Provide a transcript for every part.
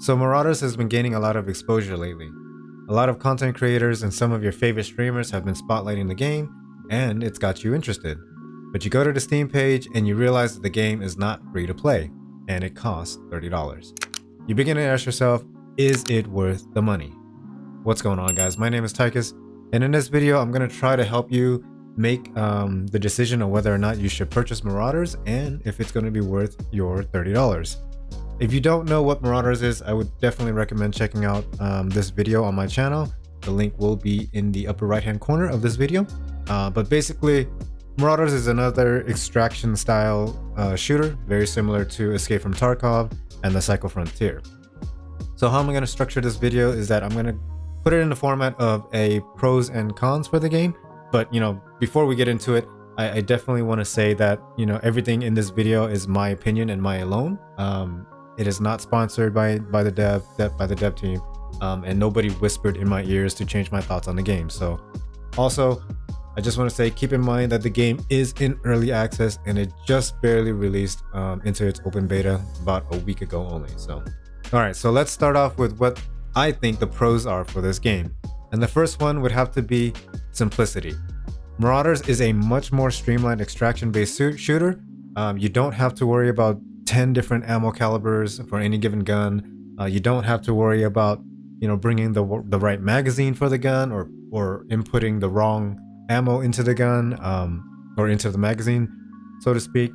So Marauders has been gaining a lot of exposure lately. A lot of content creators and some of your favorite streamers have been spotlighting the game, and it's got you interested. But you go to the Steam page and you realize that the game is not free to play, and it costs $30. You begin to ask yourself, is it worth the money? What's going on, guys? My name is Tychus, and in this video I'm going to try to help you make the decision on whether or not you should purchase Marauders and if it's going to be worth your $30. If you don't know what Marauders is, I would definitely recommend checking out this video on my channel. The link will be in the upper right hand corner of this video. But basically, Marauders is another extraction style shooter, very similar to Escape from Tarkov and the Psycho Frontier. So how I'm going to structure this video is that I'm going to put it in the format of a pros and cons for the game. But before we get into it, I definitely want to say that everything in this video is my opinion and my alone. It is not sponsored by the dev team, and nobody whispered in my ears to change my thoughts on the game. So also, I just want to say, keep in mind that the game is in early access and it just barely released into its open beta about a week ago only. So alright, so let's start off with what I think the pros are for this game. And the first one would have to be simplicity. Marauders is a much more streamlined extraction based shooter. You don't have to worry about 10 different ammo calibers for any given gun. You don't have to worry about bringing the right magazine for the gun or inputting the wrong ammo into the gun or into the magazine, so to speak.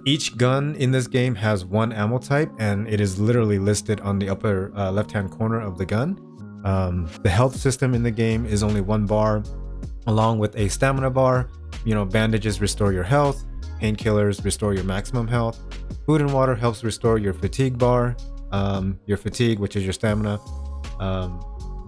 Each gun in this game has one ammo type, and it is literally listed on the upper left hand corner of the gun. The health system in the game is only 1 bar, along with a stamina bar. Bandages restore your health, painkillers restore your maximum health, food and water helps restore your fatigue bar, your fatigue, which is your stamina.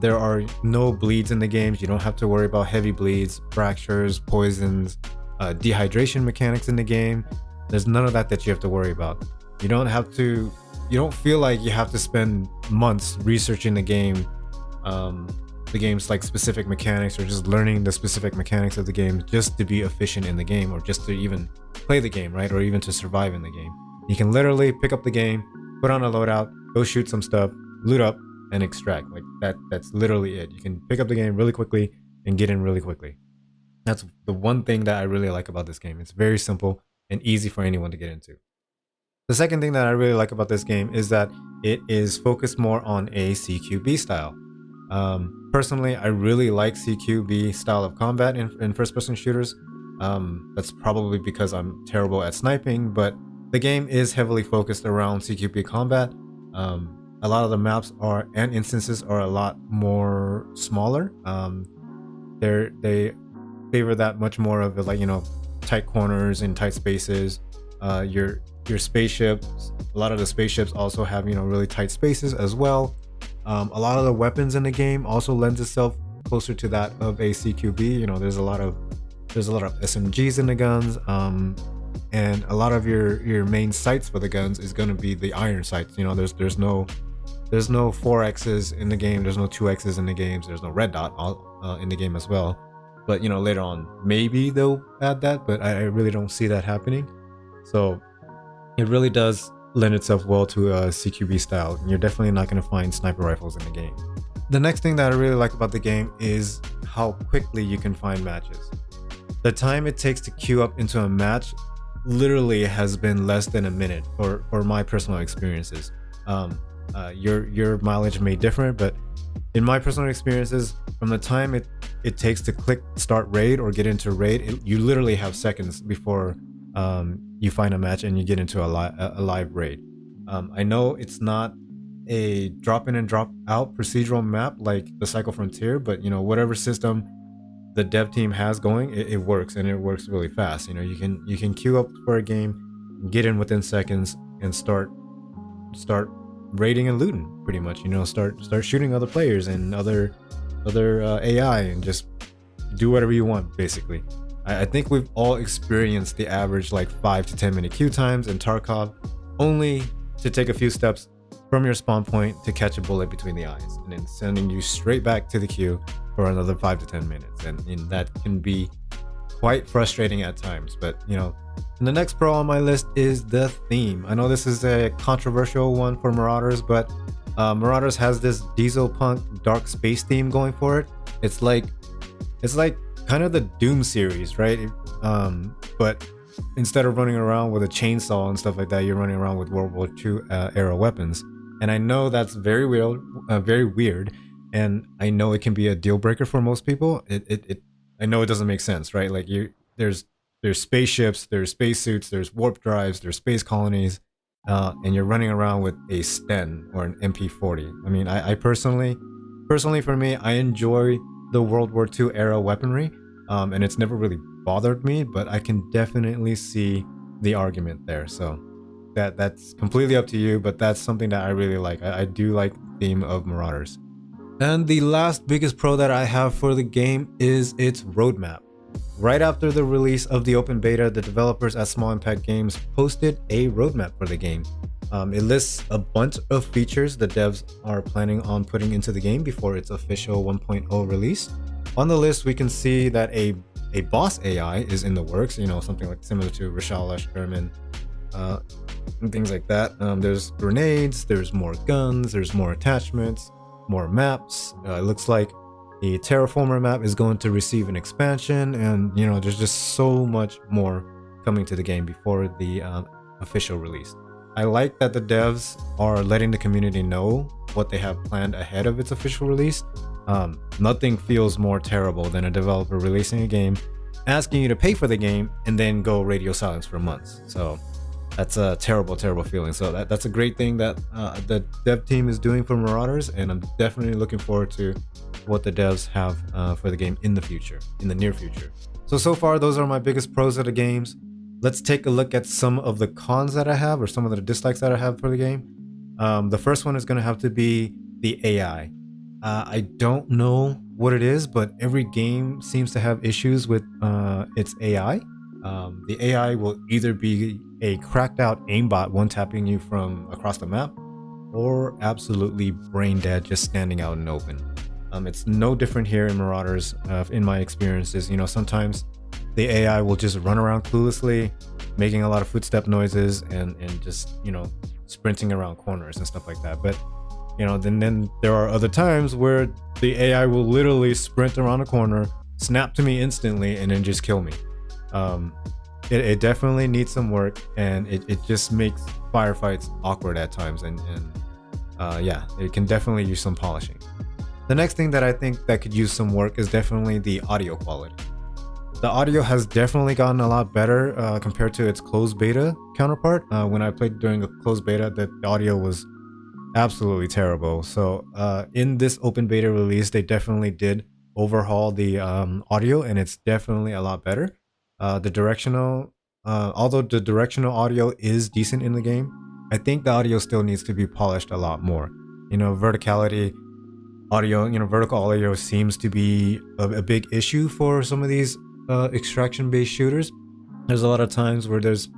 There are no bleeds in the games. You don't have to worry about heavy bleeds, fractures, poisons, dehydration mechanics in the game. There's none of that you have to worry about. You don't feel like you have to spend months researching the game's like specific mechanics, or just learning the specific mechanics of the game just to be efficient in the game, or just to even play the game, right? Or even to survive in the game. You can literally pick up the game, put on a loadout, go shoot some stuff, loot up, and extract. Like that's literally it. You can pick up the game really quickly and get in really quickly. That's the one thing that I really like about this game. It's very simple and easy for anyone to get into. The second thing that I really like about this game is that it is focused more on a CQB style. Personally, I really like CQB style of combat in first-person shooters. That's probably because I'm terrible at sniping, but the game is heavily focused around CQB combat. A lot of the maps and instances are a lot more smaller. They favor that much more of tight corners and tight spaces. Your spaceships, a lot of the spaceships also have really tight spaces as well. A lot of the weapons in the game also lends itself closer to that of a CQB. There's a lot of SMGs in the guns, and a lot of your main sights for the guns is going to be the iron sights. There's no 4X's in the game. There's no 2X's in the games. There's no red dot in the game as well. But later on maybe they'll add that, but I really don't see that happening. So it really does lend itself well to a CQB style. You're definitely not going to find sniper rifles in the game. The next thing that I really like about the game is how quickly you can find matches. The time it takes to queue up into a match literally has been less than a minute for my personal experiences. Your mileage may differ, but in my personal experiences, from the time it takes to click start raid or get into raid, you literally have seconds before you find a match and you get into a live raid. I know it's not a drop in and drop out procedural map like the Psycho Frontier, but whatever system the dev team has going, it works, and it works really fast. You can queue up for a game, get in within seconds, and start raiding and looting pretty much. Start shooting other players and other AI, and just do whatever you want basically. I think we've all experienced the average 5 to 10 minute queue times in Tarkov, only to take a few steps from your spawn point to catch a bullet between the eyes, and then sending you straight back to the queue for another 5 to 10 minutes. And that can be quite frustrating at times. But and the next pro on my list is the theme. I know this is a controversial one for Marauders, but Marauders has this diesel punk dark space theme going for it. It's like kind of the Doom series, right? But instead of running around with a chainsaw and stuff like that, you're running around with World War II era weapons. And I know that's very weird, and I know it can be a deal breaker for most people. I know it doesn't make sense, right? Like there's spaceships, there's spacesuits, there's warp drives, there's space colonies, and you're running around with a Sten or an MP40. I mean, I personally for me, I enjoy the World War II era weaponry, and it's never really bothered me, but I can definitely see the argument there. So that's completely up to you, but that's something that I really like. I do like the theme of Marauders. And the last biggest pro that I have for the game is its roadmap. Right after the release of the open beta, the developers at Small Impact Games posted a roadmap for the game. It lists a bunch of features the devs are planning on putting into the game before its official 1.0 release. On the list, we can see that a boss AI is in the works, something like similar to Rashal Sherman, and things like that. There's grenades, there's more guns, there's more attachments, more maps. It looks like the Terraformer map is going to receive an expansion, and there's just so much more coming to the game before the official release. I like that the devs are letting the community know what they have planned ahead of its official release. Nothing feels more terrible than a developer releasing a game, asking you to pay for the game, and then go radio silence for months. So that's a terrible feeling. So that's a great thing that the dev team is doing for Marauders, and I'm definitely looking forward to what the devs have for the game in the near future. So far, those are my biggest pros of the games. Let's take a look at some of the cons that I have, or some of the dislikes that I have for the game. The first one is going to have to be the AI. I don't know what it is, but every game seems to have issues with its AI. The AI will either be a cracked out aimbot one-tapping you from across the map, or absolutely brain dead just standing out in the open. It's no different here in Marauders. In my experiences, sometimes the AI will just run around cluelessly, making a lot of footstep noises and just sprinting around corners and stuff like that. But then there are other times where the AI will literally sprint around a corner, snap to me instantly, and then just kill me. It definitely needs some work, and it just makes firefights awkward at times, and yeah, it can definitely use some polishing. The next thing that I think that could use some work is definitely the audio quality. The audio has definitely gotten a lot better compared to its closed beta counterpart. When I played during a closed beta, the audio was absolutely terrible. So in this open beta release, they definitely did overhaul the audio, and it's definitely a lot better. Although the directional audio is decent in the game, I think the audio still needs to be polished a lot more. Verticality audio, vertical audio seems to be a big issue for some of these extraction-based shooters. There's a lot of times where there's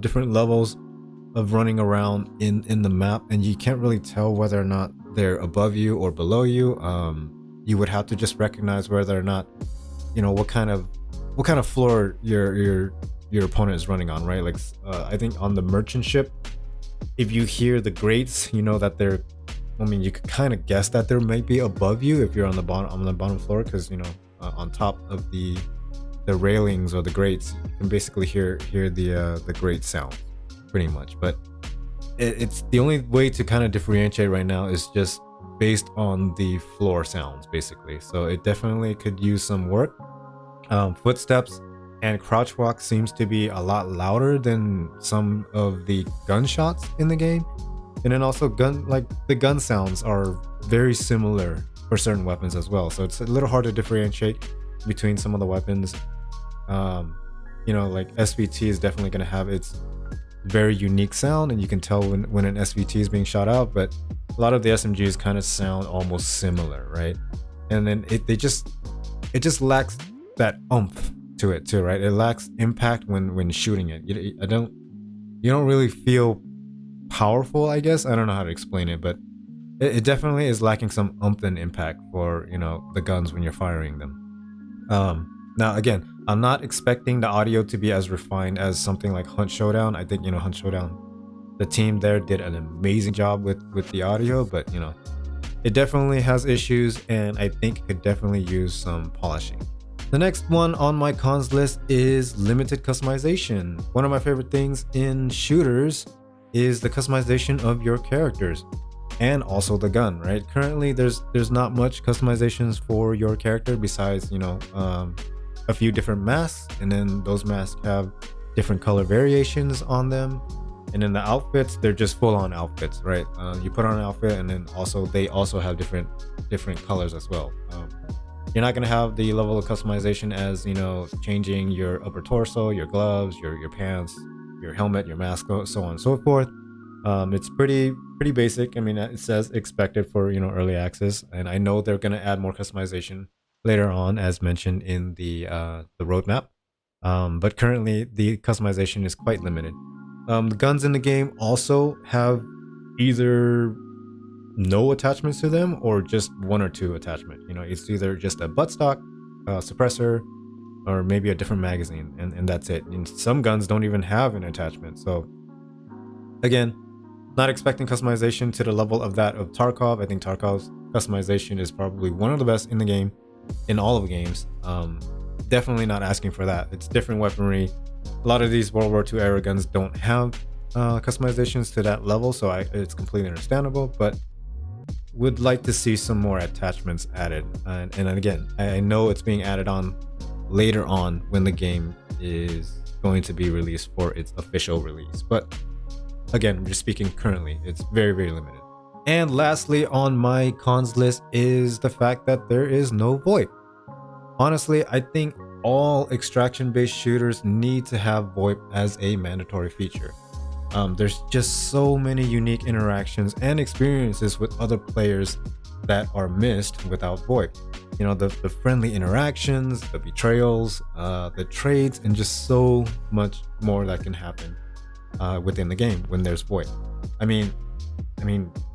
different levels of running around in the map, and you can't really tell whether or not they're above you or below you. You would have to just recognize whether or not what kind of floor your opponent is running on, right? Like I think on the merchant ship, if you hear the grates, that they're, you could kind of guess that they might be above you if you're on the bottom floor, because on top of the railings or the grates, you can basically hear the grate sound pretty much. But it's the only way to kind of differentiate right now is just based on the floor sounds, basically. So it definitely could use some work. Footsteps and crouch walk seems to be a lot louder than some of the gunshots in the game, and then also the gun sounds are very similar for certain weapons as well. So it's a little hard to differentiate between some of the weapons. Like SVT is definitely going to have its very unique sound, and you can tell when an SVT is being shot out, but a lot of the SMGs kind of sound almost similar, right? And then it just lacks that oomph to it too, right? It lacks impact when shooting it. You don't really feel powerful, I guess. I don't know how to explain it, but it definitely is lacking some oomph and impact for the guns when you're firing them. Now again, I'm not expecting the audio to be as refined as something like Hunt Showdown. I think Hunt Showdown, The team there did an amazing job with the audio, but you know, it definitely has issues, and I think it could definitely use some polishing. The next one on my cons list is limited customization. One of my favorite things in shooters is the customization of your characters and also the gun, right? Currently, there's not much customizations for your character besides, you know, a few different masks, and then those masks have different color variations on them. And then the outfits, they're just full-on outfits, right? You put on an outfit, and then also they also have different colors as well. You're not going to have the level of customization as, you know, changing your upper torso, your gloves, your pants, your helmet, your mask, so on and so forth. It's pretty basic. I mean, it says expected for, you know, early access, and I know they're going to add more customization later on, as mentioned in the roadmap. But currently, the customization is quite limited. The guns in the game also have either no attachments to them or just one or two attachment. You know, it's either just a buttstock, suppressor, or maybe a different magazine, and that's it. And some guns don't even have an attachment. So again, not expecting customization to the level of that of Tarkov. I think Tarkov's customization is probably one of the best in the game, in all of the games. Definitely not asking for that. It's different weaponry. A lot of these World War II era guns don't have customizations to that level, so it's completely understandable, but would like to see some more attachments added. And again, I know it's being added on later on when the game is going to be released for its official release. But again, I'm just speaking currently, it's very limited. And lastly on my cons list is the fact that there is no Voip. Honestly, I think all extraction-based shooters need to have Voip as a mandatory feature. There's just so many unique interactions and experiences with other players that are missed without Voip. You know, the friendly interactions, the betrayals, the trades, and just so much more that can happen within the game when there's Voip. I mean,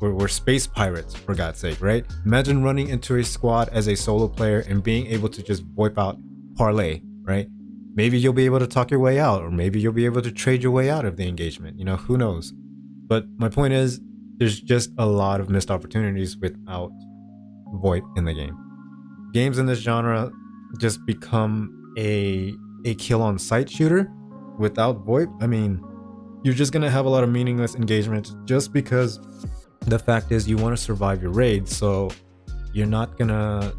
we're space pirates, for God's sake, right? Imagine running into a squad as a solo player and being able to just Voip out parlay, right? Maybe you'll be able to talk your way out, or maybe you'll be able to trade your way out of the engagement. You know, who knows? But my point is, there's just a lot of missed opportunities without Voip in the game. Games in this genre just become a kill on sight shooter without Voip. I mean, you're just gonna have a lot of meaningless engagements just because the fact is you want to survive your raid, so you're not gonna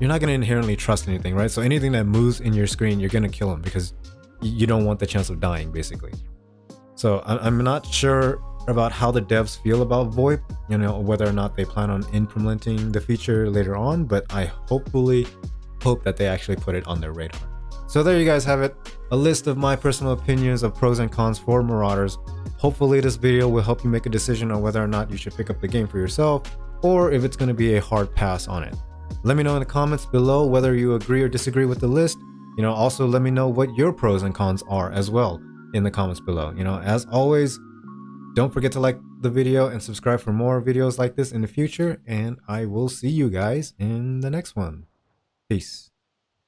inherently trust anything, right? So anything that moves in your screen, you're gonna kill them because you don't want the chance of dying, basically. So I'm not sure about how the devs feel about Voip, you know, whether or not they plan on implementing the feature later on, but I hopefully hope that they actually put it on their radar. So there you guys have it, a list of my personal opinions of pros and cons for Marauders. Hopefully this video will help you make a decision on whether or not you should pick up the game for yourself, or if it's going to be a hard pass on it. Let me know in the comments below whether you agree or disagree with the list. You know, also let me know what your pros and cons are as well in the comments below. You know, as always, don't forget to like the video and subscribe for more videos like this in the future, and I will see you guys in the next one. Peace.